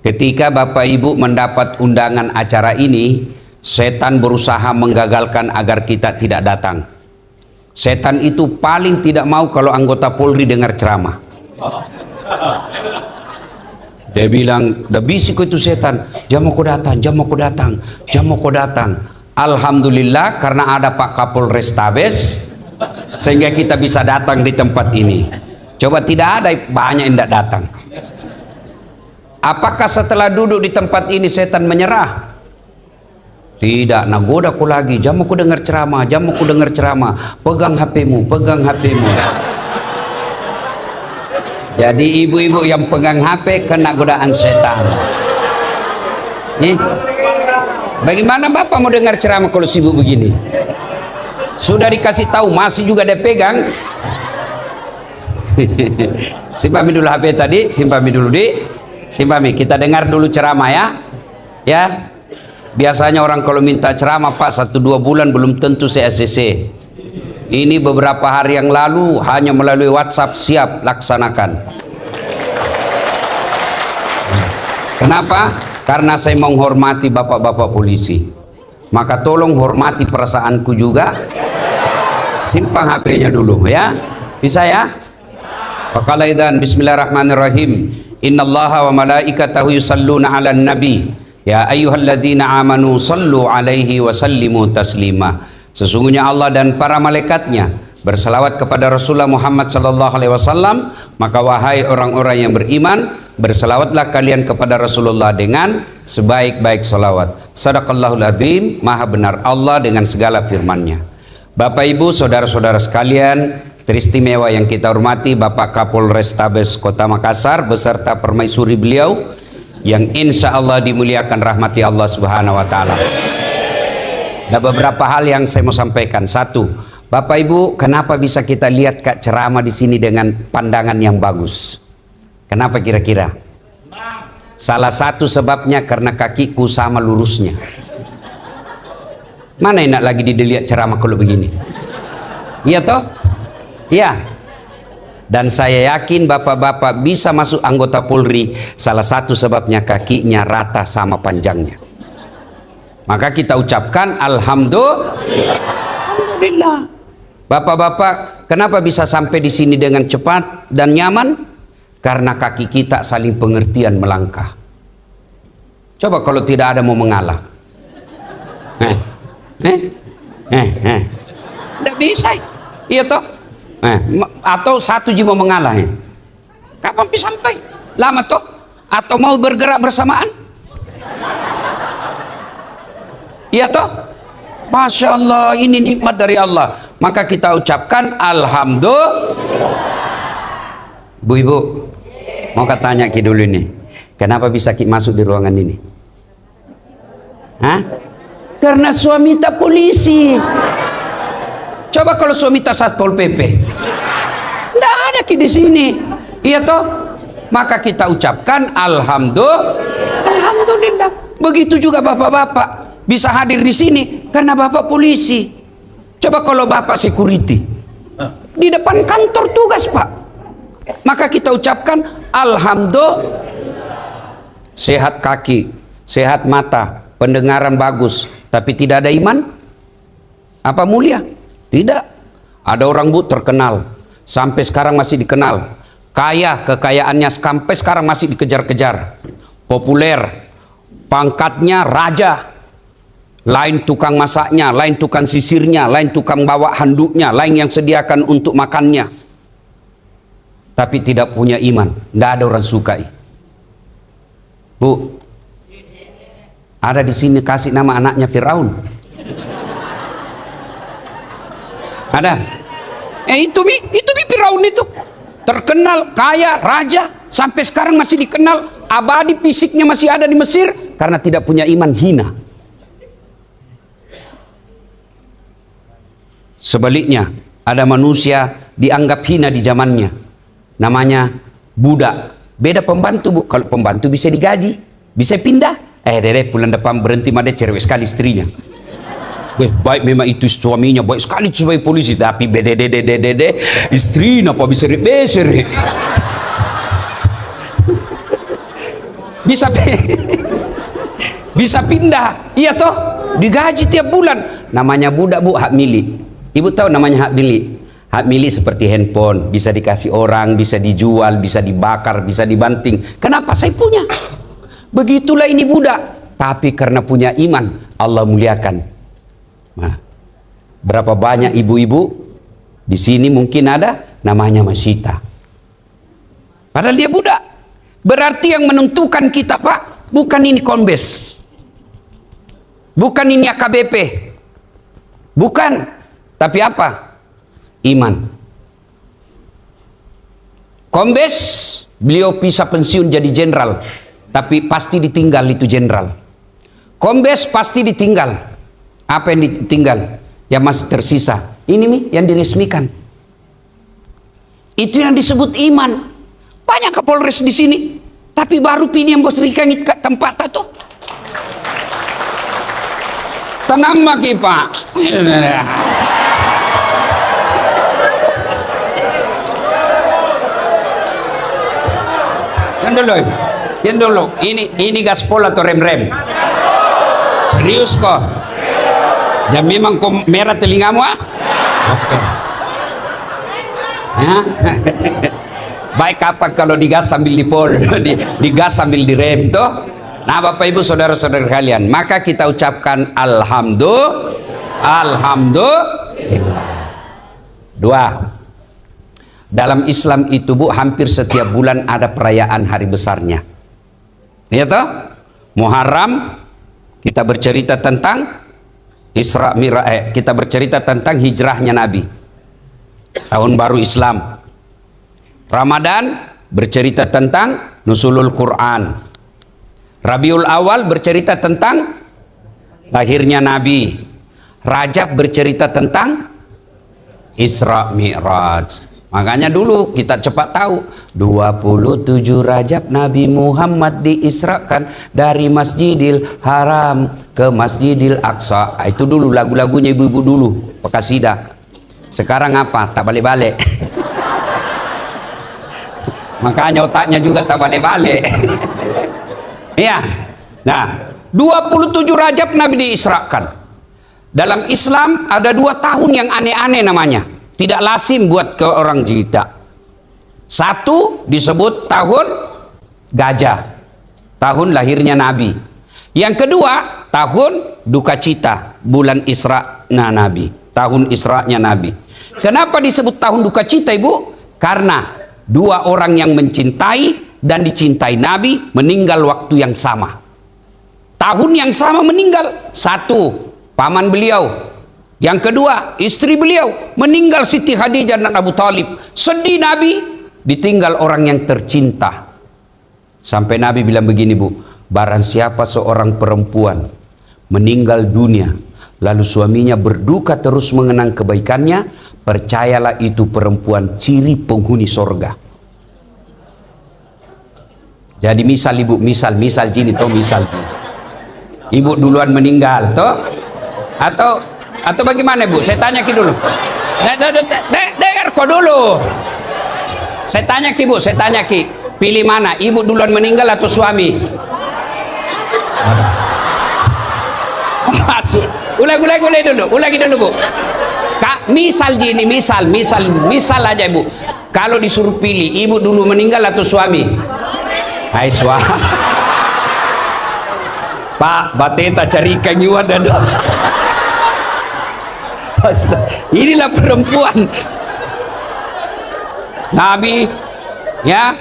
Ketika Bapak Ibu mendapat undangan acara ini, setan berusaha menggagalkan agar kita tidak datang. Setan itu paling tidak mau kalau anggota Polri dengar ceramah. Dia bilang, "Dah bisik itu setan, jam aku datang, jam aku datang, jam aku datang." Alhamdulillah karena ada Pak Kapolrestabes sehingga kita bisa datang di tempat ini. Coba tidak ada, banyak yang tidak datang. Apakah setelah duduk di tempat ini setan menyerah? Tidak, nagoda aku lagi, jam aku dengar ceramah, jam aku dengar ceramah. Pegang HP-mu, pegang HP-mu. Jadi ibu-ibu yang pegang HP kena godaan setan. Nih, bagaimana Bapak mau dengar ceramah kalau sibuk begini? Sudah dikasih tahu, masih juga dia pegang. Simpami dulu HP tadi, simpami dulu simpami. Kita dengar dulu ceramah ya. Ya. Biasanya orang kalau minta ceramah, Pak, 1-2 bulan belum tentu saya ACC. Ini beberapa hari yang lalu hanya melalui WhatsApp, siap laksanakan. Kenapa? Karena saya menghormati bapak-bapak polisi. Maka tolong hormati perasaanku juga. Simpan HP-nya dulu ya. Bisa ya? Faqalaidan bismillahirrahmanirrahim. Innallaha wa malaikatahu yusalluna 'alan nabi. Ya ayyuhalladzina amanu sallu alaihi wa sallimu taslima. Sesungguhnya Allah dan para malaikatnya berselawat kepada Rasulullah Muhammad sallallahu alaihi wasallam, maka wahai orang-orang yang beriman, berselawatlah kalian kepada Rasulullah dengan sebaik-baik selawat. Sadaqallahul azim, maha benar Allah dengan segala firman-Nya. Bapak Ibu, saudara-saudara sekalian, teristimewa yang kita hormati Bapak Kapolrestabes Kota Makassar beserta permaisuri beliau yang insya Allah dimuliakan rahmati Allah Subhanahu wa Ta'ala. Ada beberapa hal yang saya mau sampaikan. Satu, Bapak Ibu, kenapa bisa kita lihat Kak ceramah di sini dengan pandangan yang bagus? Kenapa kira-kira? Salah satu sebabnya karena kakiku sama lurusnya. Mana enak lagi dilihat ceramah kalau begini? Iya toh? Iya. Dan saya yakin bapak-bapak bisa masuk anggota Polri, salah satu sebabnya kakinya rata sama panjangnya. Maka kita ucapkan alhamdulillah. Bapak-bapak, kenapa bisa sampai di sini dengan cepat dan nyaman? Karena kaki kita saling pengertian melangkah. Coba kalau tidak ada mau mengalah. Tidak bisa. Iya toh? Atau satu jiwa mengalah. Kapan bisa sampai? Lama toh? Atau mau bergerak bersamaan? Iya toh? Masya Allah, ini nikmat dari Allah. Maka kita ucapkan alhamdulillah. Bu-ibu, mau tanya Ki dulu nih, kenapa bisa Ki masuk di ruangan ini? Hah? Karena suami tak polisi. Coba kalau suami tak Satpol PP, tidak ada Ki di sini. Iya toh? Maka kita ucapkan alhamdulillah. Begitu juga bapak-bapak bisa hadir di sini karena bapak polisi. Coba kalau bapak security di depan kantor tugas, Pak, maka kita ucapkan alhamdulillah. Sehat kaki, sehat mata, pendengaran bagus, tapi tidak ada iman, apa mulia? Tidak. Ada orang Bu terkenal, sampai sekarang masih dikenal, kaya, kekayaannya sampai sekarang masih dikejar-kejar, populer, pangkatnya raja, lain tukang masaknya, lain tukang sisirnya, lain tukang bawa handuknya, lain yang sediakan untuk makannya, tapi tidak punya iman. Tidak ada orang sukai. Bu, ada di sini kasih nama anaknya Firaun? Ada? Itu Firaun itu terkenal, kaya, raja, sampai sekarang masih dikenal, abadi fisiknya masih ada di Mesir karena tidak punya iman, hina. Sebaliknya, ada manusia dianggap hina di zamannya, namanya budak. Beda pembantu Bu, kalau pembantu bisa digaji, bisa pindah. Dede bulan depan berhenti, ada cerewet sekali istrinya. Baik memang itu suaminya, baik sekali sebagai polisi, tapi bede istrinya apa bisa beser. Bisa bisa pindah, iya toh, digaji tiap bulan. Namanya budak bu, hak milik. Ibu tahu namanya hak milik? Hak milik seperti handphone, bisa dikasih orang, bisa dijual, bisa dibakar, bisa dibanting. Kenapa? Saya punya. Begitulah ini budak. Tapi karena punya iman, Allah muliakan. Nah, berapa banyak ibu-ibu di sini mungkin ada namanya Masita. Padahal dia budak. Berarti yang menentukan kita, Pak, bukan ini Kombes, bukan ini AKBP, bukan, tapi apa? Iman. Kombes, beliau bisa pensiun jadi jenderal, tapi pasti ditinggal itu jenderal. Kombes pasti ditinggal. Apa yang ditinggal? Yang masih tersisa. Ini nih yang diresmikan. Itu yang disebut iman. Banyak Kapolres di sini, tapi baru pini yang bos rikangit ke tempat itu. Tenang maki Pak. Yang dulu. Ini gaspol atau rem-rem? Serius kok? Ya memang kok merah telingamu ah? Oke. Ya. Baik apa kalau digas sambil dipol, digas sambil direm toh? Nah Bapak Ibu saudara-saudara kalian, maka kita ucapkan alhamdulillah. Dua, dalam Islam itu bu, hampir setiap bulan ada perayaan hari besarnya. Ya toh? Muharram kita bercerita tentang Isra Mi'raj, kita bercerita tentang hijrahnya Nabi, tahun baru Islam. Ramadan bercerita tentang nuzulul Quran. Rabiul Awal bercerita tentang lahirnya Nabi. Rajab bercerita tentang Isra Mi'raj. Makanya dulu kita cepat tahu 27 Rajab Nabi Muhammad diisrakan dari Masjidil Haram ke Masjidil Aqsa. Itu dulu lagu-lagunya ibu-ibu dulu, Pekasida. Sekarang apa? Tak balik-balik. Makanya otaknya juga tak balik-balik. Ya. Nah, 27 Rajab Nabi diisrakan. Dalam Islam ada 2 tahun yang aneh-aneh namanya. Tidak lazim buat ke orang kita. Satu disebut tahun gajah, tahun lahirnya Nabi. Yang kedua tahun duka cita, bulan Isra-nya Nabi, tahun Isra-nya Nabi. Kenapa disebut tahun duka cita Ibu? Karena 2 orang yang mencintai dan dicintai Nabi meninggal waktu yang sama, tahun yang sama meninggal. Satu paman beliau, yang kedua istri beliau meninggal, Siti Khadijah dan Abu Talib. Sedih Nabi, ditinggal orang yang tercinta. Sampai Nabi bilang begini Bu, barang siapa seorang perempuan meninggal dunia lalu suaminya berduka terus mengenang kebaikannya, percayalah itu perempuan ciri penghuni sorga. Jadi misal Ibu, misal gini toh, misal gini, Ibu duluan meninggal toh, atau bagaimana Bu? Saya tanya ki dulu. Dengar kok dulu. Saya tanya ki Bu, saya tanya ki, pilih mana? Ibu duluan meninggal atau suami? Masuk. Ulangi dulu Bu. Kak, misal gini, misal aja Bu. Kalau disuruh pilih, ibu dulu meninggal atau suami? Hai suami. Pak, bateta cari ikan nyuat dan inilah perempuan Nabi ya.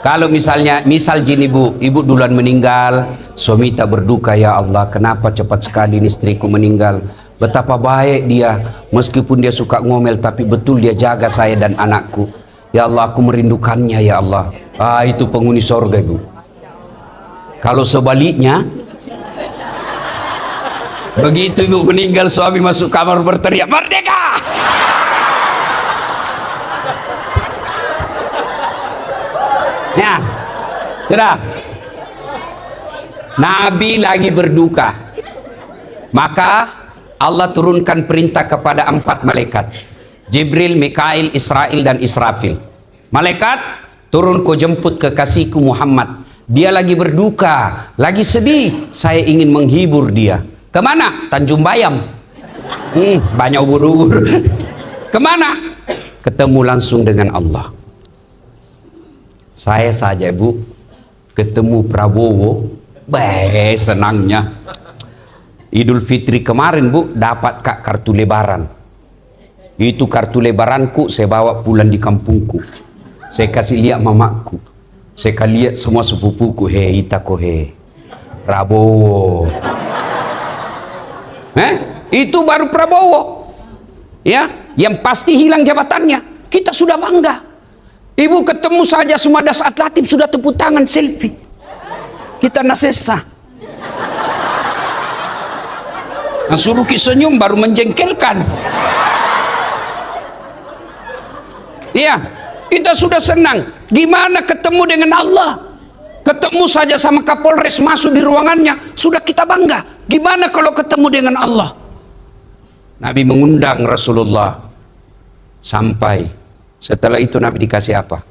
Kalau misalnya misal gini Bu, ibu duluan meninggal, suami tak berduka, ya Allah kenapa cepat sekali istriku meninggal, betapa baik dia, meskipun dia suka ngomel tapi betul dia jaga saya dan anakku, ya Allah aku merindukannya ya Allah. Itu penghuni sorga Ibu. Kalau sebaliknya, begitu ibu meninggal, suami masuk kamar berteriak merdeka. Ya, sudah. Nabi lagi berduka, maka Allah turunkan perintah kepada 4 malaikat, Jibril, Mikail, Israil dan Israfil. Malaikat turun kau jemput kekasihku Muhammad Dia lagi berduka, lagi sedih. Saya ingin menghibur dia. Kemana? Tanjung Bayam. Banyak ubur-ubur. Kemana? Ketemu langsung dengan Allah. Saya saja, Bu, ketemu Prabowo, senangnya. Idul Fitri kemarin, Bu, dapat Kak kartu lebaran. Itu kartu lebaranku saya bawa pulang di kampungku. Saya kasih lihat mamaku. Saya lihat semua sepupuku, itako Prabowo. Itu baru Prabowo. Ya, yang pasti hilang jabatannya. Kita sudah bangga. Ibu ketemu saja Sumadas Atlatif sudah tepuk tangan selfie. Kita nasesa. Nah, suruh senyum baru menjengkelkan. Iya, kita sudah senang. Gimana ketemu dengan Allah? Ketemu saja sama Kapolres masuk di ruangannya, sudah kita bangga. Gimana kalau ketemu dengan Allah? Nabi mengundang Rasulullah. Sampai setelah itu Nabi dikasih apa?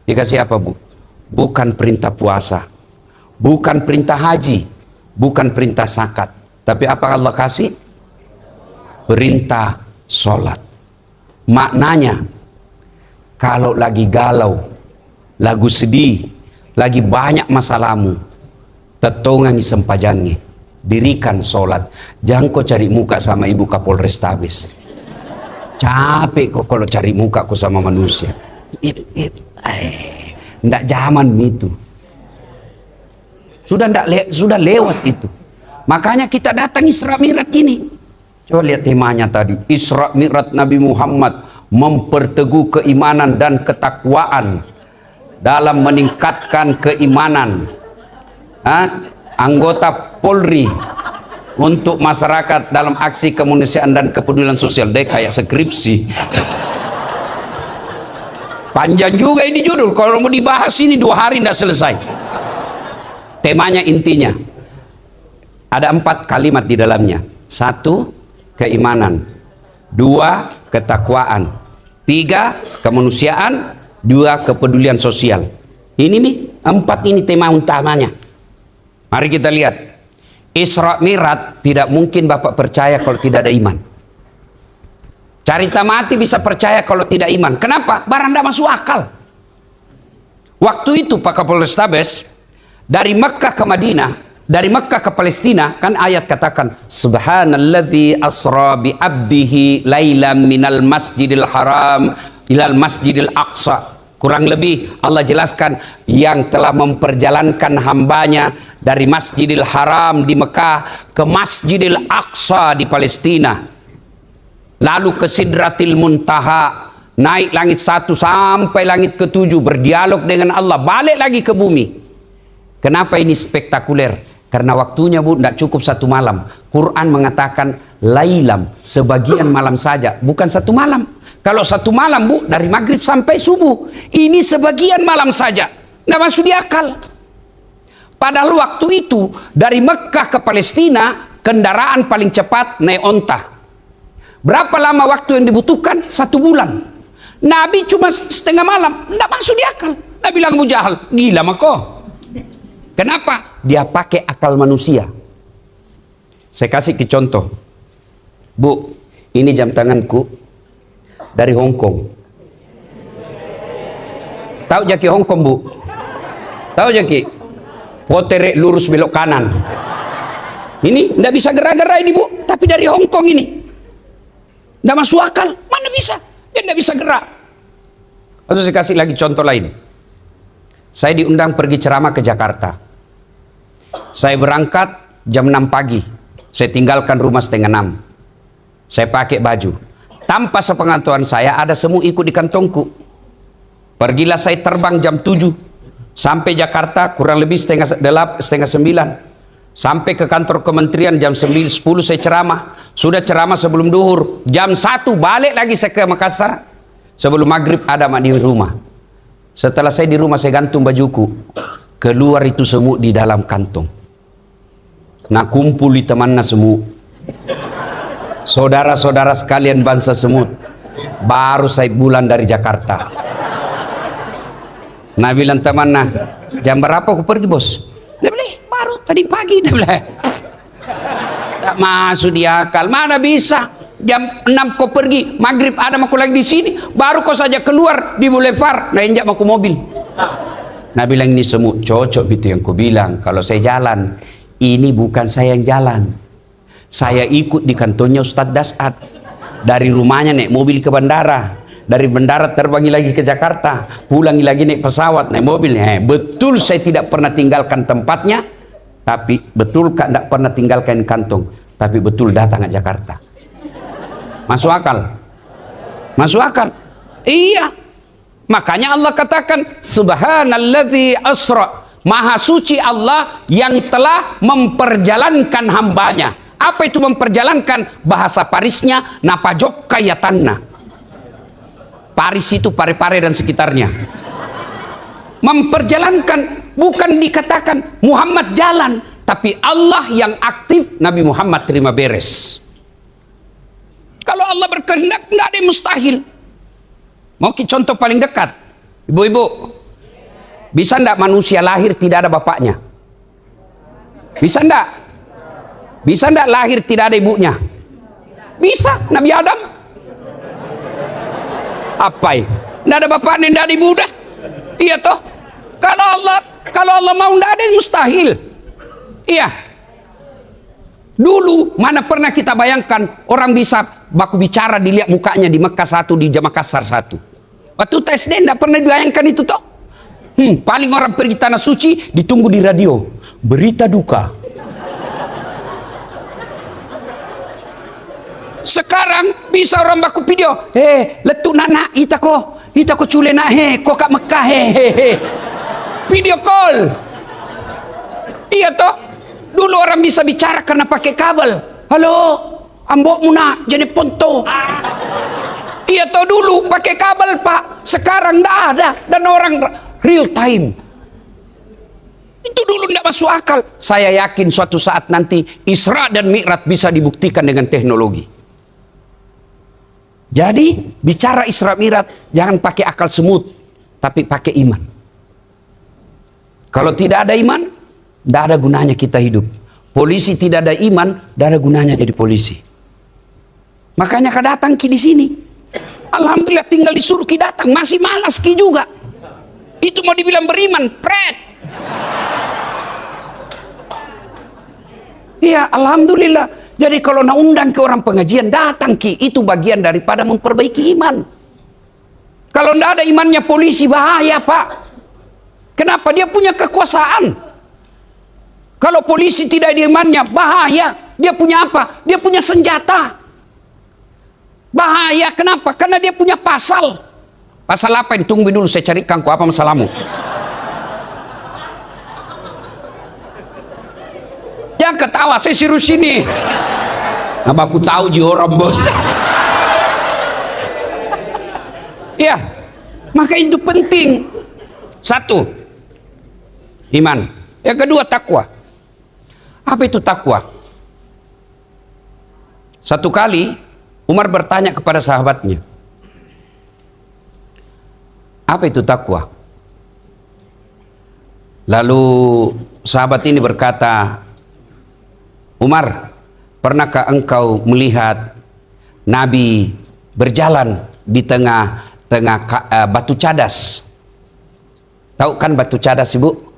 Dikasih apa, Bu? Bukan perintah puasa, bukan perintah haji, bukan perintah zakat, tapi apa Allah kasih? Perintah sholat. Maknanya, kalau lagi galau, lagu sedih, lagi banyak masalahmu, tetongangi sempajangi, dirikan sholat. Jangan kau cari muka sama Ibu Kapolres Tabes. Capek kok kalau cari muka kau sama manusia. Ndak zaman itu. Sudah lewat itu. Makanya kita datang Isra Mi'raj ini. Coba lihat temanya tadi. Isra Mi'raj Nabi Muhammad memperteguh keimanan dan ketakwaan dalam meningkatkan keimanan anggota Polri untuk masyarakat dalam aksi kemanusiaan dan kepedulian sosial. Deh kayak skripsi. Panjang juga ini judul. Kalau mau dibahas ini 2 hari tidak selesai. Temanya intinya ada 4 kalimat di dalamnya. 1, keimanan. 2, ketakwaan. 3, kemanusiaan. 2, kepedulian sosial. Ini nih 4 ini tema utamanya. Mari kita lihat. Isra Mi'raj tidak mungkin Bapak percaya kalau tidak ada iman. Carita mati bisa percaya kalau tidak iman. Kenapa? Barang tidak masuk akal. Waktu itu Pak Kapolres Tabes dari Mekkah ke Madinah, dari Mekkah ke Palestina, kan ayat katakan subhanalladzi asra bi abdihi lailam minal masjidil haram ilal masjidil aqsa. Kurang lebih Allah jelaskan yang telah memperjalankan hambanya dari Masjidil Haram di Mekah ke Masjidil Aqsa di Palestina, lalu ke Sidratil Muntaha, naik langit 1 sampai langit ke-7, berdialog dengan Allah, balik lagi ke bumi. Kenapa ini spektakuler? Karena waktunya, Bu, tidak cukup 1 malam. Quran mengatakan lailam, sebagian malam saja, bukan 1 malam. Kalau 1 malam, Bu, dari maghrib sampai subuh. Ini sebagian malam saja. Tidak masuk di akal. Padahal waktu itu dari Mekkah ke Palestina, kendaraan paling cepat naik onta. Berapa lama waktu yang dibutuhkan? 1 bulan. Nabi cuma setengah malam. Tidak masuk di akal. Nabi bilang Abu Jahal, gila mako. Kenapa? Dia pakai akal manusia. Saya kasih ke contoh. Bu, ini jam tanganku dari Hong Kong. Tahu jaki Hong Kong, Bu? Tahu jaki? Potere lurus belok kanan. Ini tidak bisa gerak-gerak ini, Bu. Tapi dari Hong Kong ini. Tidak masuk akal. Mana bisa? Dia tidak bisa gerak. Lalu saya kasih lagi contoh lain. Saya diundang pergi ceramah ke Jakarta. Saya berangkat jam 6 pagi. Saya tinggalkan rumah setengah 6. Saya pakai baju. Tanpa sepengetahuan saya, ada semut ikut di kantongku. Pergilah saya terbang jam 7. Sampai Jakarta kurang lebih setengah 9. Sampai ke kantor kementerian jam 9, 10 saya ceramah. Sudah ceramah sebelum duhur. Jam 1 balik lagi saya ke Makassar. Sebelum maghrib ada di rumah. Setelah saya di rumah, saya gantung bajuku. Keluar itu semut di dalam kantong. Nah, kumpul di temannya semut. Saudara-saudara sekalian bangsa semut. Baru saya bulan dari Jakarta. Nah, bilang temannya, Jam berapa aku pergi bos? Dia bilang, baru tadi pagi. Dia bilang, tak masuk di akal. Mana bisa? Jam 6 kau pergi, maghrib ada aku lagi di sini, baru kau saja keluar di boulevard, nah injak aku mobil. Nah bilang ini semua cocok itu yang kau bilang. Kalau saya jalan, ini bukan saya yang jalan. Saya ikut di kantornya Ustadz Dasat. Dari rumahnya naik mobil ke bandara. Dari bandara terbangi lagi ke Jakarta. Pulangi lagi naik pesawat, naik mobil. Betul saya tidak pernah tinggalkan tempatnya. Tapi betul tidak pernah tinggalkan kantong. Tapi betul datang ke Jakarta. Masuk akal? Masuk akal? Iya. Makanya Allah katakan, Subhanalladzi asra. Maha suci Allah yang telah memperjalankan hambanya. Apa itu memperjalankan? Bahasa Parisnya, napajok kayatanna. Paris itu Pare-Pare dan sekitarnya. Memperjalankan, bukan dikatakan Muhammad jalan, tapi Allah yang aktif, Nabi Muhammad terima beres. Kalau Allah berkehendak, tidak ada yang mustahil. Mau contoh paling dekat, ibu-ibu, bisa ndak manusia lahir tidak ada bapaknya? Bisa ndak? Bisa ndak lahir tidak ada ibunya? Bisa. Nabi Adam apa ya? Ndak ada bapaknya, ndak ada ibu dah. Iya toh. Kalau Allah mau, ndak ada yang mustahil. Iya. Dulu mana pernah kita bayangkan orang bisa baku bicara dilihat mukanya di Mekah satu, di Makassar satu. Waktu tes SD tidak pernah dibayangkan itu toh. Paling orang pergi tanah suci ditunggu di radio, berita duka. Sekarang bisa orang baku video, letuk nana itako cule nak kok kat Mekah video call. Iya toh. Dulu orang bisa bicara karena pakai kabel. Halo, ambokmu nak jadi ponto. Iya toh dulu pakai kabel pak. Sekarang tidak ada dan orang real time. Itu dulu tidak masuk akal. Saya yakin suatu saat nanti Isra dan Mi'raj bisa dibuktikan dengan teknologi. Jadi bicara Isra Mi'raj jangan pakai akal semut, tapi pakai iman. Kalau tidak ada iman, tidak ada gunanya kita hidup. Polisi tidak ada iman, tidak ada gunanya jadi polisi. Makanya kau datang ki di sini. Alhamdulillah tinggal disuruh ki datang, masih malas ki juga. Itu mau dibilang beriman, pret. Iya, alhamdulillah. Jadi kalau nak undang ke orang pengajian, datang ki. Itu bagian daripada memperbaiki iman. Kalau tidak ada imannya polisi, bahaya pak. Kenapa? Dia punya kekuasaan. Kalau polisi tidak ada imannya, bahaya. Dia punya apa? Dia punya senjata. Bahaya, kenapa? Karena dia punya pasal. Pasal apa ini? Tunggu dulu, saya carikan apa masalahmu. Yang ketawa, saya serius sini. Nah, aku tahu orang bos. Ya, maka itu penting. Satu, iman. Yang kedua, takwa. Apa itu takwa? Satu kali Umar bertanya kepada sahabatnya, apa itu takwa? Lalu sahabat ini berkata, Umar, pernahkah engkau melihat Nabi berjalan di tengah-tengah batu cadas? Tahu kan batu cadas, Ibu?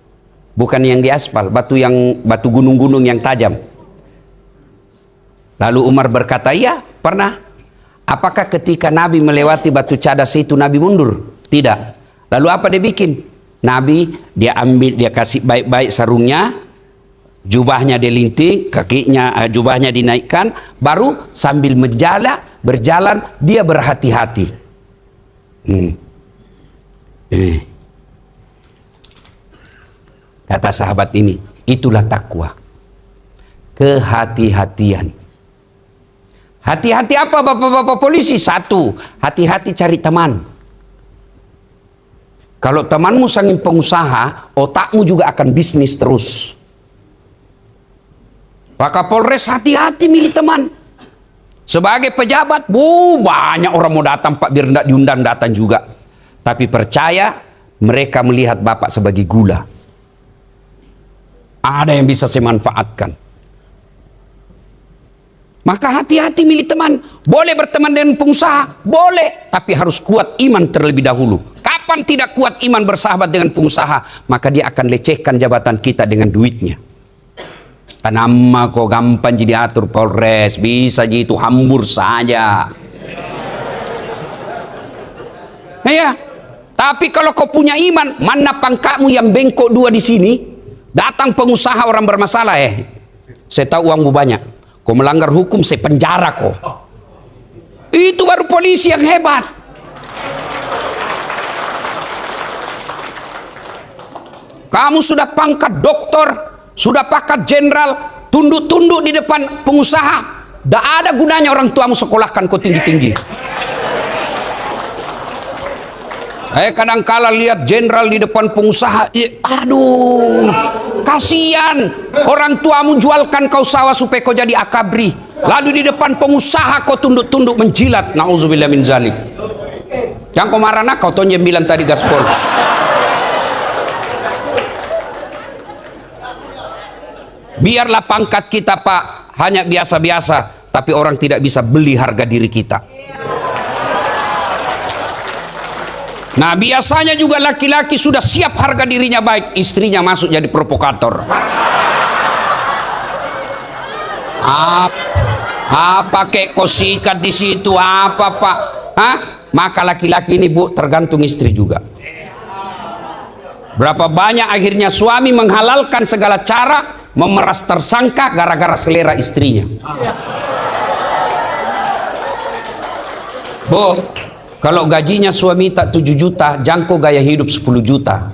Bukan yang di aspal, batu gunung-gunung yang tajam. Lalu Umar berkata, iya, pernah. Apakah ketika Nabi melewati batu cadas itu Nabi mundur? Tidak. Lalu apa dia bikin? Nabi dia ambil, dia kasih baik-baik sarungnya, jubahnya dilinting, kakinya jubahnya dinaikkan, baru sambil berjalan dia berhati-hati. Kata sahabat ini, itulah takwa. Kehati-hatian. Hati-hati apa bapak-bapak polisi? Satu, hati-hati cari teman. Kalau temanmu saking pengusaha, otakmu juga akan bisnis terus. Pak Kapolres hati-hati milih teman. Sebagai pejabat, banyak orang mau datang Pak, biar tidak diundang datang juga. Tapi percaya, mereka melihat Bapak sebagai gula. Ada yang bisa saya manfaatkan. Maka hati-hati milih teman. Boleh berteman dengan pengusaha, boleh, tapi harus kuat iman terlebih dahulu. Kapan tidak kuat iman bersahabat dengan pengusaha, maka dia akan lecehkan jabatan kita dengan duitnya. Tanama kok gampang jadi atur Polres, bisa jadi itu hambur saja. Ya, tapi kalau kau punya iman, mana pangkatmu yang bengkok dua di sini, datang pengusaha orang bermasalah, saya tahu uangmu banyak, kau melanggar hukum, saya penjara kau. Itu baru polisi yang hebat. Kamu sudah pangkat doktor, sudah pangkat jenderal, tunduk-tunduk di depan pengusaha, tidak ada gunanya orang tuamu sekolahkan kau tinggi-tinggi. Kadang-kala lihat jenderal di depan pengusaha, aduh, kasihan. Orang tuamu jualkan kau sawah supaya kau jadi akabri, lalu di depan pengusaha kau tunduk-tunduk menjilat. Nauzubillah min zalik. Yang kau marah nak, kau tonjem bilang tadi gaspol. Biarlah pangkat kita Pak hanya biasa-biasa, tapi orang tidak bisa beli harga diri kita. Nah, biasanya juga laki-laki sudah siap harga dirinya baik, istrinya masuk jadi provokator. Apa kek kau sikat di situ apa Pak? Hah? Maka laki-laki ini Bu tergantung istri juga. Berapa banyak akhirnya suami menghalalkan segala cara memeras tersangka gara-gara selera istrinya. Bu, kalau gajinya suami tak 7 juta, jangkau gaya hidup 10 juta.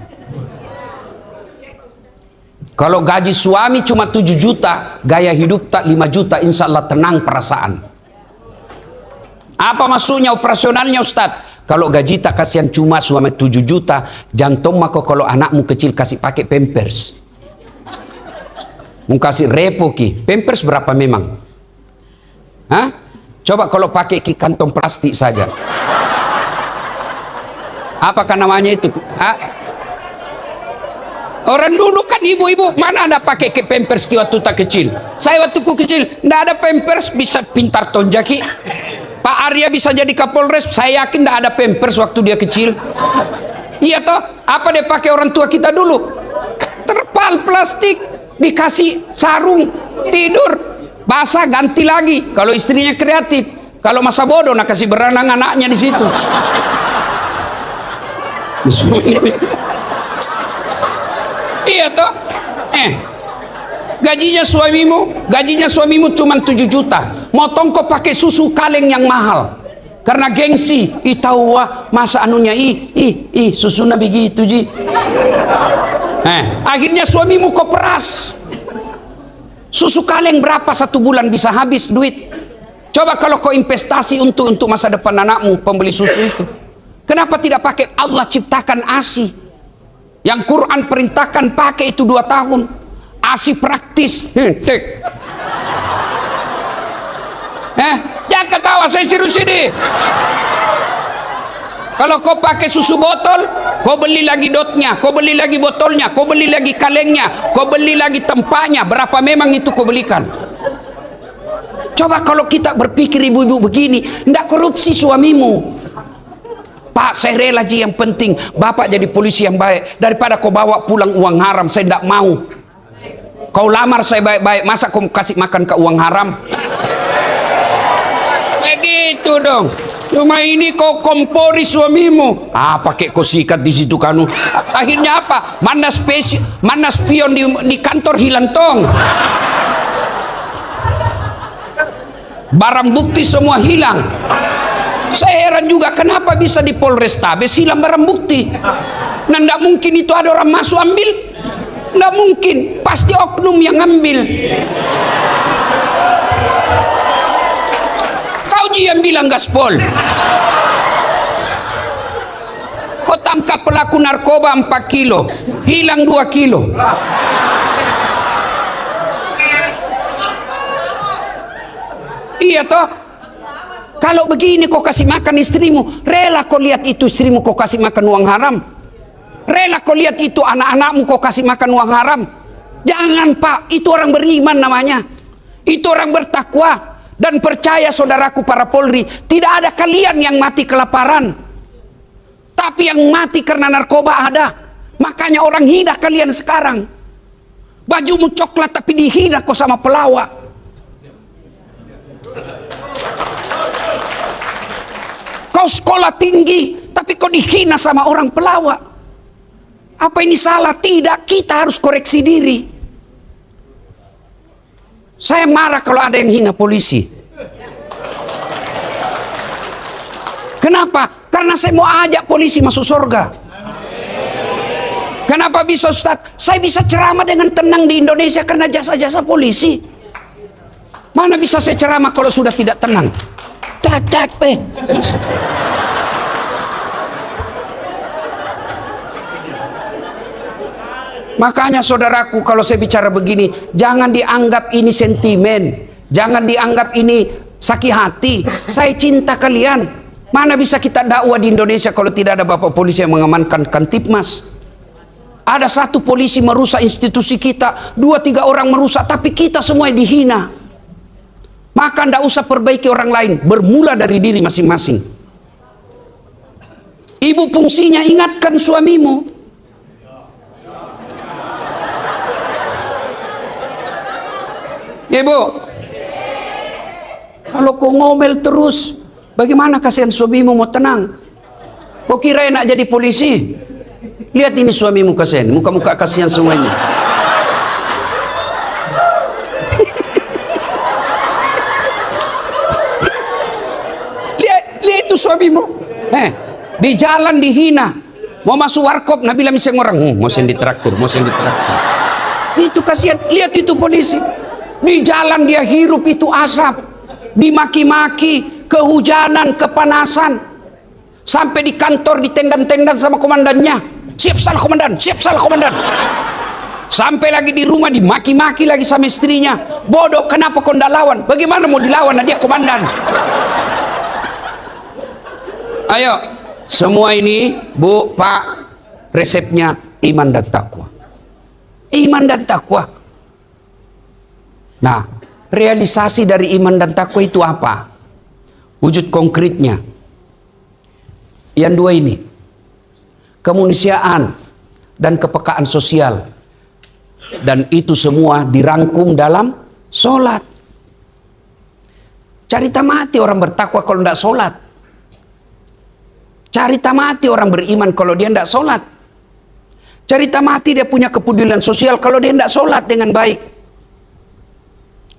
Kalau gaji suami cuma 7 juta, gaya hidup tak 5 juta, insya Allah tenang perasaan. Apa maksudnya operasionalnya Ustadz? Kalau gaji tak kasihan cuma suami 7 juta, jantung maka kalau anakmu kecil kasih pakai pampers. Mau kasih repo ki, pampers berapa memang? Hah? Coba kalau pakai ki kantong plastik saja. Apakah namanya itu? Orang dulu kan ibu-ibu mana ada pakai ke pampers ki waktu tak kecil. Saya waktu ku kecil ndak ada pampers, bisa pintar tonjaki. Pak Arya bisa jadi Kapolres, saya yakin ndak ada pampers waktu dia kecil. Iya toh? Apa dia pakai orang tua kita dulu? Terpal plastik, dikasih sarung, tidur, basah ganti lagi. Kalau istrinya kreatif, kalau masa bodoh nak kasih berenang anaknya di situ. Iya toh? Gajinya suamimu cuma 7 juta. Motong kau pakai susu kaleng yang mahal. Karena gengsi, tahu wah masa anunya susunya begitu ji. Akhirnya suamimu kau peras. Susu kaleng berapa satu bulan bisa habis duit. Coba kalau kau investasi untuk masa depan anakmu pembeli susu itu. Kenapa tidak pakai Allah ciptakan ASI? Yang Quran perintahkan pakai itu 2 tahun. ASI praktis. Jangan ketawa, saya serius ini. Kalau kau pakai susu botol, kau beli lagi dotnya, kau beli lagi botolnya, kau beli lagi kalengnya, kau beli lagi tempatnya. Berapa memang itu kau belikan? Coba kalau kita berpikir ibu-ibu begini, tidak korupsi suamimu. Pak, saya rela ji, yang penting bapak jadi polisi yang baik daripada kau bawa pulang uang haram. Saya tidak mau. Kau lamar saya baik-baik, masa kau kasih makan ke uang haram? Begitu dong. Cuma ini kau kompori suamimu. Pakai kau sikat di situ kanu. Akhirnya apa? Mana spion di kantor hilang tong. Barang bukti semua hilang. Saya heran juga kenapa bisa di Polrestabes hilang barang bukti. Nah, tidak mungkin itu ada orang masuk ambil. Tidak mungkin, pasti oknum yang ngambil. Kau yang bilang gaspol. Kau tangkap pelaku narkoba 4 kilo, hilang 2 kilo. Iya toh? Kalau begini kau kasih makan istrimu, rela kau lihat itu istrimu kau kasih makan uang haram? Rela kau lihat itu anak-anakmu kau kasih makan uang haram? Jangan Pak, itu orang beriman namanya. Itu orang bertakwa. Dan percaya saudaraku para Polri, tidak ada kalian yang mati kelaparan. Tapi yang mati karena narkoba ada. Makanya orang hina kalian sekarang. Bajumu coklat tapi dihina kok sama pelawak. Kau sekolah tinggi tapi kau dihina sama orang pelawak. Apa ini salah? Tidak, kita harus koreksi diri. Saya marah kalau ada yang hina polisi. Kenapa? Karena saya mau ajak polisi masuk surga. Kenapa bisa Ustaz? Saya bisa ceramah dengan tenang di Indonesia karena jasa-jasa polisi. Mana bisa saya ceramah kalau sudah tidak tenang? Dadak, Makanya saudaraku, kalau saya bicara begini, jangan dianggap ini sentimen, jangan dianggap ini sakit hati. Saya cinta kalian. Mana bisa kita dakwah di Indonesia kalau tidak ada bapak polisi yang mengamankan Kantipmas? Ada satu polisi merusak institusi kita, 2-3 orang merusak, tapi kita semua dihina. Maka tidak usah perbaiki orang lain, bermula dari diri masing-masing. Ibu fungsinya ingatkan suamimu. Ibu, kalau kau ngomel terus, bagaimana kasihan suamimu mau tenang? Kau kira enak jadi polisi? Lihat ini suamimu kasihan, muka-muka kasihan semuanya. lihat itu suamimu. Di jalan dihina, mau masuk warkop, Nabila miseng orang, mau sen ditraktor, mau sen ditraktor. Itu kasihan, lihat itu polisi. Di jalan dia hirup itu asap, dimaki-maki, kehujanan, kepanasan, sampai di kantor ditendang-tendang sama komandannya. Siap salah komandan, siap salah komandan. Sampai lagi di rumah dimaki-maki lagi sama istrinya. Bodoh, kenapa kau ndak lawan? Bagaimana mau dilawan? Nah, dia komandan. Ayo, semua ini Bu, Pak, resepnya iman dan takwa. Iman dan takwa. Nah, realisasi dari iman dan takwa itu apa? Wujud konkretnya. Yang dua ini. Kemanusiaan dan kepekaan sosial. Dan itu semua dirangkum dalam sholat. Cari tamati orang bertakwa kalau tidak sholat. Cari tamati orang beriman kalau dia tidak sholat. Cari tamati dia punya kepedulian sosial kalau dia tidak sholat dengan baik.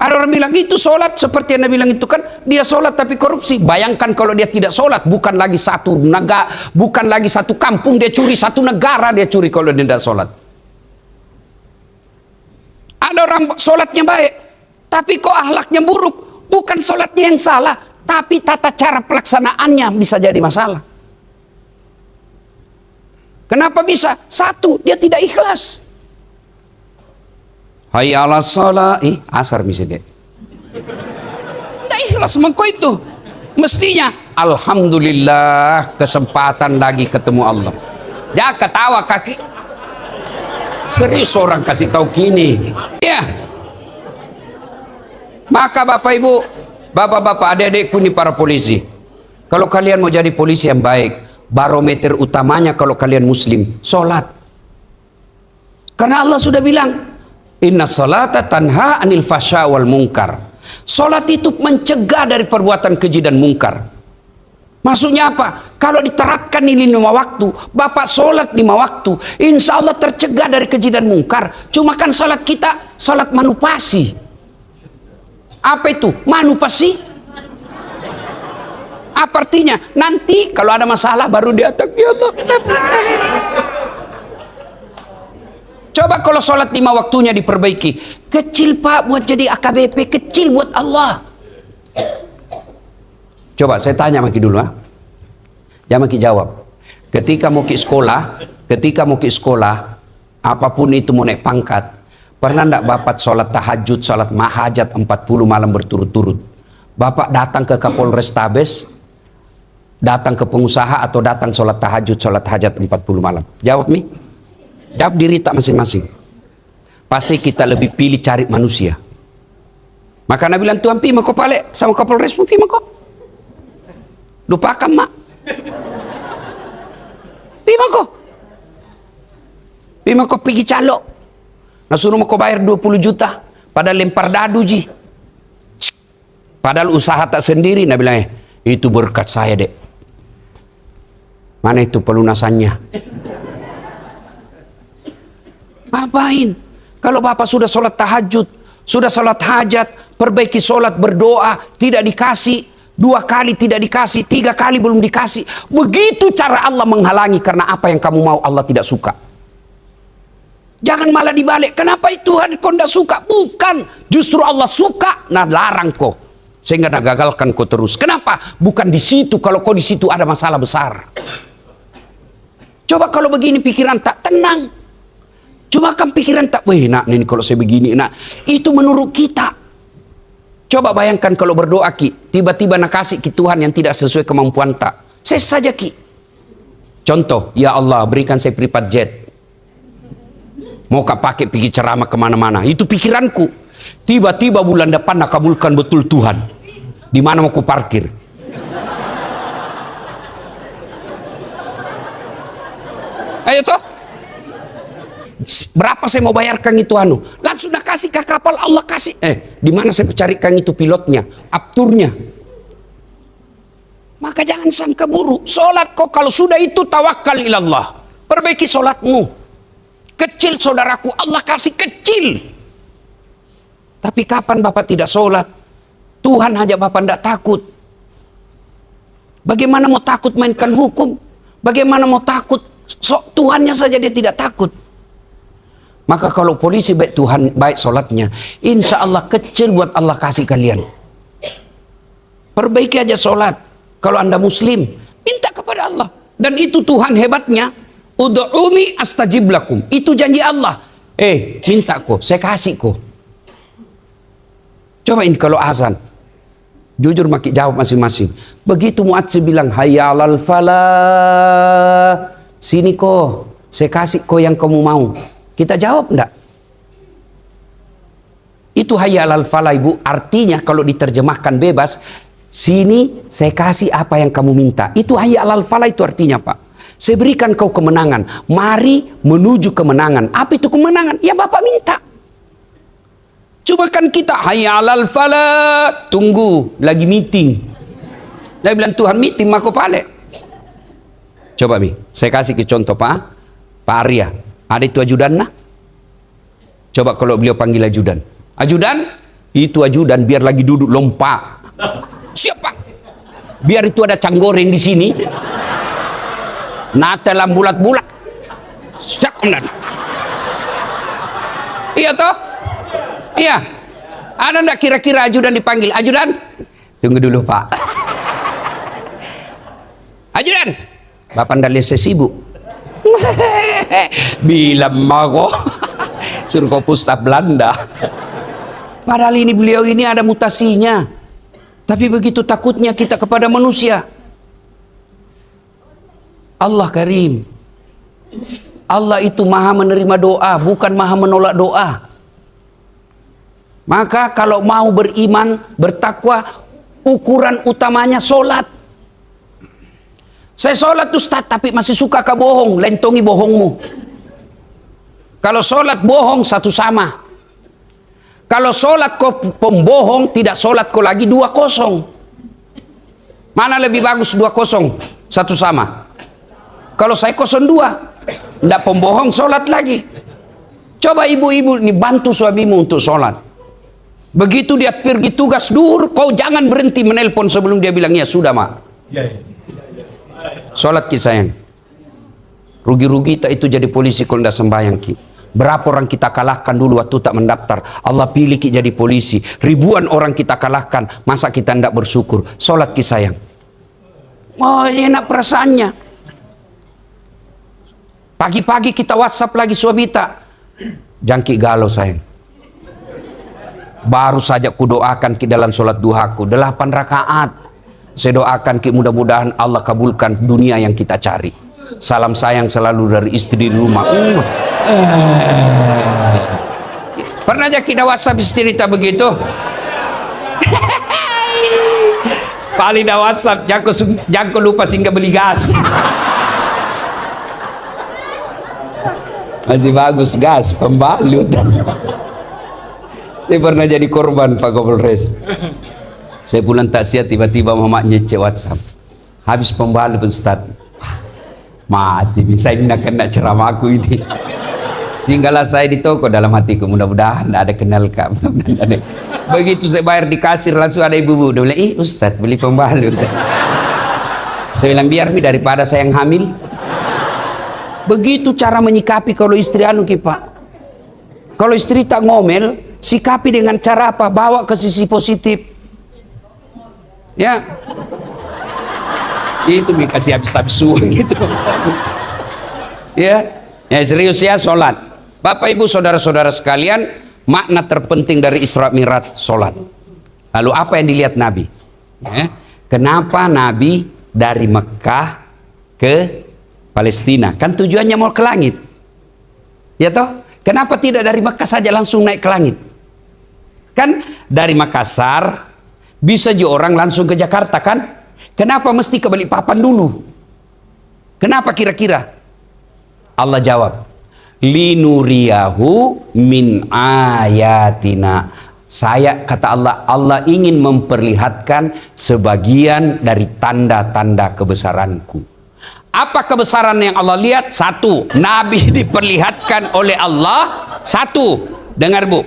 Ada orang bilang itu sholat seperti yang Anda bilang itu kan dia sholat tapi korupsi. Bayangkan kalau dia tidak sholat, bukan lagi satu negara, bukan lagi satu kampung dia curi, satu negara dia curi kalau dia tidak sholat. Ada orang sholatnya baik, tapi kok akhlaknya buruk. Bukan sholatnya yang salah, tapi tata cara pelaksanaannya bisa jadi masalah. Kenapa bisa? Satu, dia tidak ikhlas. Hayya 'alas shalah, asar misalnya. Tidak ikhlas mengko itu. Mestinya alhamdulillah kesempatan lagi ketemu Allah. Ya ketawa kaki. Serius orang kasih tahu gini. Ya. Maka Bapak Ibu, Bapak-bapak, adik-adikku ini para polisi. Kalau kalian mau jadi polisi yang baik, barometer utamanya kalau kalian muslim, sholat. Karena Allah sudah bilang, inna sholata tanha anil fasya wal munkar. Sholat itu mencegah dari perbuatan keji dan mungkar. Maksudnya apa? Kalau diterapkan ini 5 waktu, Bapak sholat 5 waktu, insya Allah tercegah dari keji dan mungkar. Cuma kan sholat kita, sholat manupasi. Apa itu? Manupasi? Apa artinya? Nanti kalau ada masalah baru diatak, ya Allah. Coba kalau sholat 5 waktunya diperbaiki. Kecil Pak buat jadi AKBP, kecil buat Allah. Coba saya tanya maki dulu, jangan maki jawab. Ketika mau ke sekolah, apapun itu mau naik pangkat, pernah ndak Bapak sholat tahajud, sholat mahajat 40 malam berturut-turut? Bapak datang ke Kapolres Tabes, datang ke pengusaha, atau datang sholat tahajud, sholat hajat 40 malam? Jawab nih. Jawab diri tak masing-masing. pasti kita lebih pilih cari manusia. Maka Nabi bilang, Tuhan pi mako pale sama Kapolres pi mako. Lupakan mak. Pi mako. Pi mako pergi calo. Nah suruh mako bayar 20 juta. Padahal lempar dadu ji. Padahal usaha tak sendiri. Nabi bilang, itu berkat saya dek. Mana itu pelunasannya? Ngapain? Kalau bapak sudah sholat tahajud, sudah sholat hajat, perbaiki sholat, berdoa, tidak dikasih, 2 kali tidak dikasih, 3 kali belum dikasih. Begitu cara Allah menghalangi, karena apa yang kamu mau Allah tidak suka. Jangan malah dibalik, kenapa Tuhan kau tidak suka? Bukan, justru Allah suka, nah larang kau. Sehingga nak gagalkan kau terus. Kenapa? Bukan di situ, kalau kau di situ ada masalah besar. Coba kalau begini pikiran tak tenang. Coba kan pikiran tak, weh nak ini kalau saya begini nak. Itu menurut kita. Coba bayangkan kalau berdoa ki, tiba-tiba nak kasih ki Tuhan yang tidak sesuai kemampuan tak. Saya saja ki. Contoh, ya Allah berikan saya private jet. Mau kak pakai pergi ceramah kemana-mana. Itu pikiranku. Tiba-tiba bulan depan nak kabulkan betul Tuhan. Di mana mau ku parkir? Ayo toh. Berapa saya mau bayarkan itu anu? Langsung nak kasih ke kapal Allah kasih. Di mana saya carikan itu pilotnya, apturnya? Maka jangan sangka buruk. Solat kok kalau sudah itu tawakal ilallah. Perbaiki solatmu. Kecil saudaraku, Allah kasih kecil. Tapi kapan bapak tidak solat? Tuhan aja bapak tidak takut. Bagaimana mau takut mainkan hukum? Bagaimana mau takut? Tuhannya saja dia tidak takut. Maka kalau polisi baik Tuhan, baik solatnya, insya Allah kecil buat Allah kasih kalian. Perbaiki aja solat. Kalau anda muslim, minta kepada Allah. Dan itu Tuhan hebatnya. Ud'uni astajib lakum. Itu janji Allah. Minta kok, saya kasih kok. Coba ini kalau azan. Jujur maki jawab masing-masing. Begitu muadzin bilang, hayya 'alal falah. Sini kok, saya kasih kok yang kamu mau. Kita jawab enggak? Itu hayya 'alal falah ibu. Artinya kalau diterjemahkan bebas, sini saya kasih apa yang kamu minta. Itu hayya 'alal falah itu artinya pak. Saya berikan kau kemenangan. Mari menuju kemenangan. Apa itu kemenangan? Ya bapak minta. Coba kan kita hayya 'alal falah. Tunggu, lagi meeting. Dia bilang Tuhan meeting mako pale. Coba Mi, saya kasih ke contoh Pak Arya. Ada itu ajudan nah? Coba kalau beliau panggil ajudan. Ajudan, itu ajudan biar lagi duduk lompat. Siapa? Biar itu ada canggoreng di sini. Nata lam bulat-bulat. Siap kemudian. Iya toh? Iya. Ada enggak kira-kira ajudan dipanggil? Ajudan? Tunggu dulu Pak. Ajudan. Bapak ndak lihat saya sibuk. Bilang mago. Suruh kau pustah Belanda. Padahal ini beliau ini ada mutasinya. Tapi begitu takutnya kita kepada manusia. Allah Karim. Allah itu maha menerima doa, bukan maha menolak doa. Maka kalau mau beriman, bertakwa, ukuran utamanya solat. Saya sholat Ustaz, tapi masih suka ke bohong, lentongi bohongmu. Kalau sholat bohong, satu sama. Kalau sholat kau pembohong, tidak sholat kau lagi 2-0. Mana lebih bagus 2-0? Satu sama. Kalau saya 0-2, tidak pembohong sholat lagi. Coba ibu-ibu ini bantu suamimu untuk sholat. Begitu dia pergi tugas duhur, kau jangan berhenti menelpon sebelum dia bilang, ya sudah mak. Ya. Sholat ki sayang. Rugi-rugi tak itu jadi polisi kalau tidak sembahyang ki. Berapa orang kita kalahkan dulu waktu tak mendaftar. Allah pilih ki jadi polisi. Ribuan orang kita kalahkan. Masa kita tidak bersyukur? Sholat ki sayang. Oh enak perasaannya. Pagi-pagi kita WhatsApp lagi suami tak. Jangki galau sayang. Baru saja ku doakan ki dalam sholat duhaku 8 rakaat. Saya doakan ki mudah-mudahan Allah kabulkan dunia yang kita cari. Salam sayang selalu dari istri di rumah. Pernah aja kita WhatsApp istri tak begitu? Paling dah WhatsApp, jangan lupa singgah beli gas. Masih bagus gas, pembalut. Saya pernah jadi korban Pak Kapolres. Saya pulang taksiat, tiba-tiba mamaknya cek WhatsApp. Habis pembalut Ustaz. Mati, saya nak kena ceramah aku ini. Singgahlah saya di toko, dalam hatiku mudah-mudahan ada kenal Kak. Begitu saya bayar di kasir langsung ada ibu-ibu. Dia bilang, Ustaz beli pembalut. Saya bilang biar daripada saya yang hamil. Begitu cara menyikapi kalau istri anu Pak. Kalau istri tak ngomel, sikapi dengan cara apa? Bawa ke sisi positif. Ya. Itu dikasih habis-habis uang gitu. Ya. Ya serius ya, sholat. Bapak ibu saudara-saudara sekalian, makna terpenting dari Isra Mi'raj sholat. Lalu apa yang dilihat Nabi? Ya. Kenapa Nabi dari Mekah ke Palestina? Kan tujuannya mau ke langit. Ya toh? Kenapa tidak dari Mekah saja langsung naik ke langit? Kan dari Makassar bisa juga orang langsung ke Jakarta kan? Kenapa mesti ke Balikpapan dulu? Kenapa kira-kira? Allah jawab, linuriyahu min ayatina. Saya, kata Allah, Allah ingin memperlihatkan sebagian dari tanda-tanda kebesaranku. Apa kebesaran yang Allah lihat? Satu, Nabi diperlihatkan oleh Allah. Satu, dengar Bu,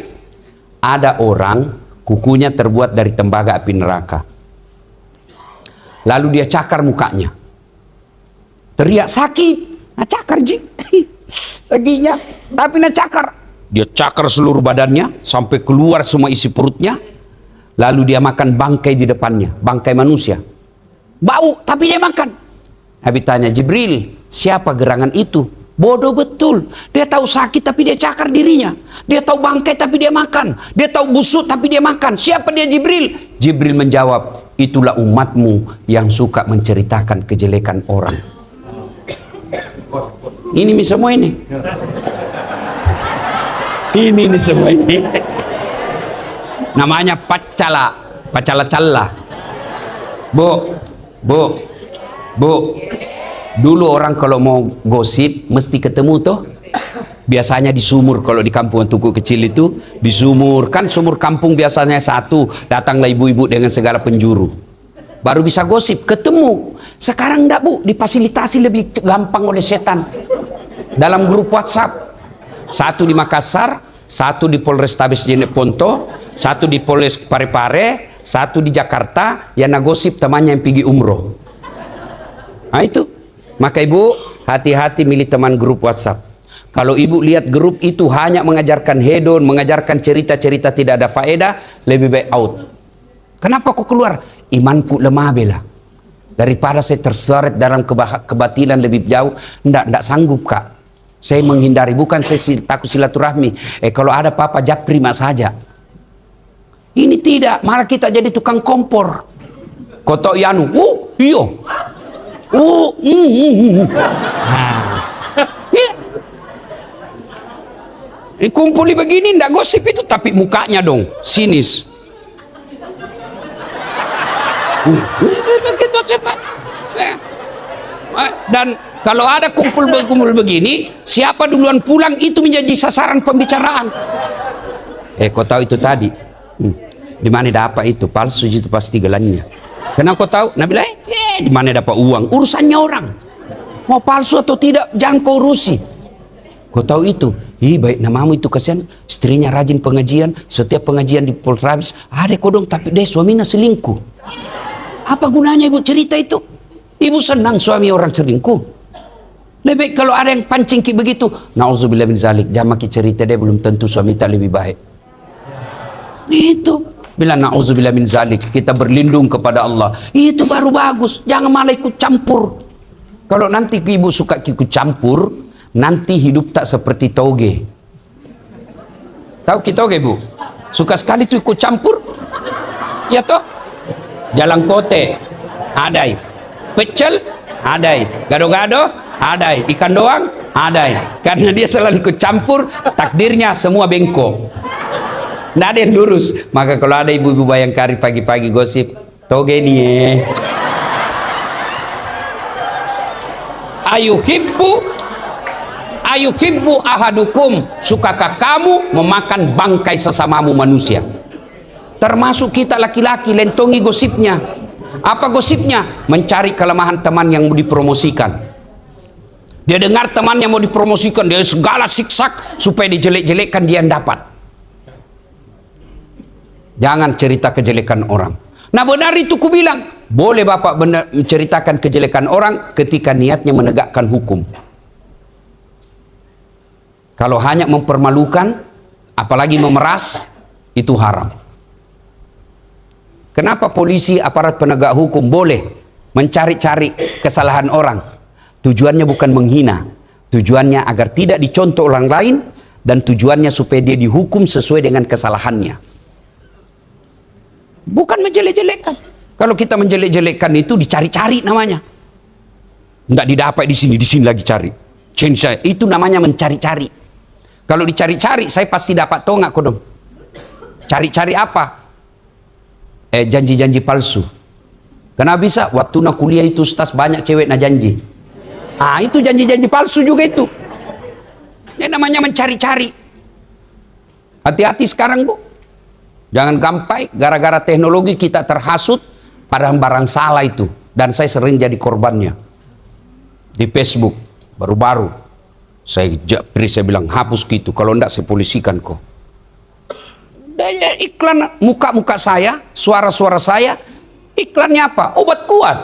ada orang kukunya terbuat dari tembaga api neraka. Lalu dia cakar mukanya, teriak sakit, nah cakar jing, sakitnya, tapi nah cakar. Dia cakar seluruh badannya sampai keluar semua isi perutnya. Lalu dia makan bangkai di depannya, bangkai manusia, bau tapi dia makan. Nabi tanya, Jibril, siapa gerangan itu? Bodoh betul, dia tahu sakit tapi dia cakar dirinya. Dia tahu bangkai tapi dia makan. Dia tahu busuk tapi dia makan. Siapa dia Jibril? Jibril menjawab, itulah umatmu yang suka menceritakan kejelekan orang. Ini semua ini. Ini semua ini. Namanya pacala-calla. Bu, dulu orang kalau mau gosip mesti ketemu toh. Biasanya di sumur, kalau di kampung tuku kecil itu di sumur, kan sumur kampung biasanya satu, datanglah ibu-ibu dengan segala penjuru, baru bisa gosip, ketemu. Sekarang enggak Bu, difasilitasi lebih gampang oleh setan. Dalam grup WhatsApp, satu di Makassar, satu di Polrestabes Jeneponto, satu di Polres Parepare, satu di Jakarta, yang nagosip temannya yang pergi umroh. Nah itu, maka ibu hati-hati milih teman grup WhatsApp. Kalau ibu lihat grup itu hanya mengajarkan hedon, mengajarkan cerita-cerita tidak ada faedah, lebih baik out. Kenapa kok keluar? Imanku lemah bela. Daripada saya terseret dalam kebatilan lebih jauh, enggak sanggup Kak. Saya menghindari, bukan saya takut silaturahmi. Kalau ada apa-apa japri mak saja. Ini tidak, malah kita jadi tukang kompor. Kotok yanu, iyo. Kumpuli begini ndak gosip itu, tapi mukanya dong sinis. Dan kalau ada kumpul begini, siapa duluan pulang itu menjadi sasaran pembicaraan. Kau tahu itu tadi? Di mana dapat itu? Palsu itu pasti gelannya. Kenapa kau tahu? Nabi bilang, di mana dapat uang? Urusannya orang. Mau palsu atau tidak, jangan kau urusi. Kau tahu itu? Baik namamu itu kasihan. Istrinya rajin pengajian. Setiap pengajian di Polres ada kodong, tapi dia suaminya selingkuh. Apa gunanya ibu cerita itu? Ibu senang suami orang selingkuh. Lebih kalau ada yang pancing begitu, na'udzubillah min zalik, jangan makin cerita, dia belum tentu suami tak lebih baik. Itu. Bila na'udzubillah min zalik, kita berlindung kepada Allah. Itu baru bagus. Jangan malah ikut campur. Kalau nanti ibu suka ikut campur, nanti hidup tak seperti toge. Tahu kita toge Bu? Suka sekali tuh ikut campur. Ya toh? Jalan kote, adai. Pecel, adai. Gado-gado, adai. Ikan doang, adai. Karena dia selalu ikut campur, takdirnya semua bengkok. Nggak ada yang lurus. Maka kalau ada ibu-ibu Bayangkari pagi-pagi gosip, toge nih. Ayuhibbu ahadukum, sukakah kamu memakan bangkai sesamamu manusia? Termasuk kita laki-laki lentongi gosipnya. Apa gosipnya? Mencari kelemahan teman yang mau dipromosikan. Dia dengar temannya mau dipromosikan, dia segala siksak supaya dijelek-jelekkan, dia yang dapat. Jangan cerita kejelekan orang. Nah benar itu ku bilang, boleh Bapak menceritakan kejelekan orang ketika niatnya menegakkan hukum. Kalau hanya mempermalukan, apalagi memeras, itu haram. Kenapa polisi, aparat penegak hukum boleh mencari-cari kesalahan orang? Tujuannya bukan menghina, tujuannya agar tidak dicontoh orang lain, dan tujuannya supaya dia dihukum sesuai dengan kesalahannya. Bukan menjelek-jelekkan. Kalau kita menjelek-jelekkan itu dicari-cari namanya. Enggak didapat di sini lagi cari. Change itu namanya mencari-cari. Kalau dicari-cari, saya pasti dapat tongak kok dong. Cari-cari apa? Janji-janji palsu. Kenapa bisa? Waktu nak kuliah itu Ustaz banyak cewek nak janji. Itu janji-janji palsu juga itu. Ini namanya mencari-cari. Hati-hati sekarang Bu. Jangan gampang gara-gara teknologi kita terhasut pada barang salah itu. Dan saya sering jadi korbannya. Di Facebook baru-baru saya bilang hapus gitu, kalau enggak saya polisikan kok. Daya iklan muka-muka saya, suara-suara saya, iklannya apa? Obat kuat.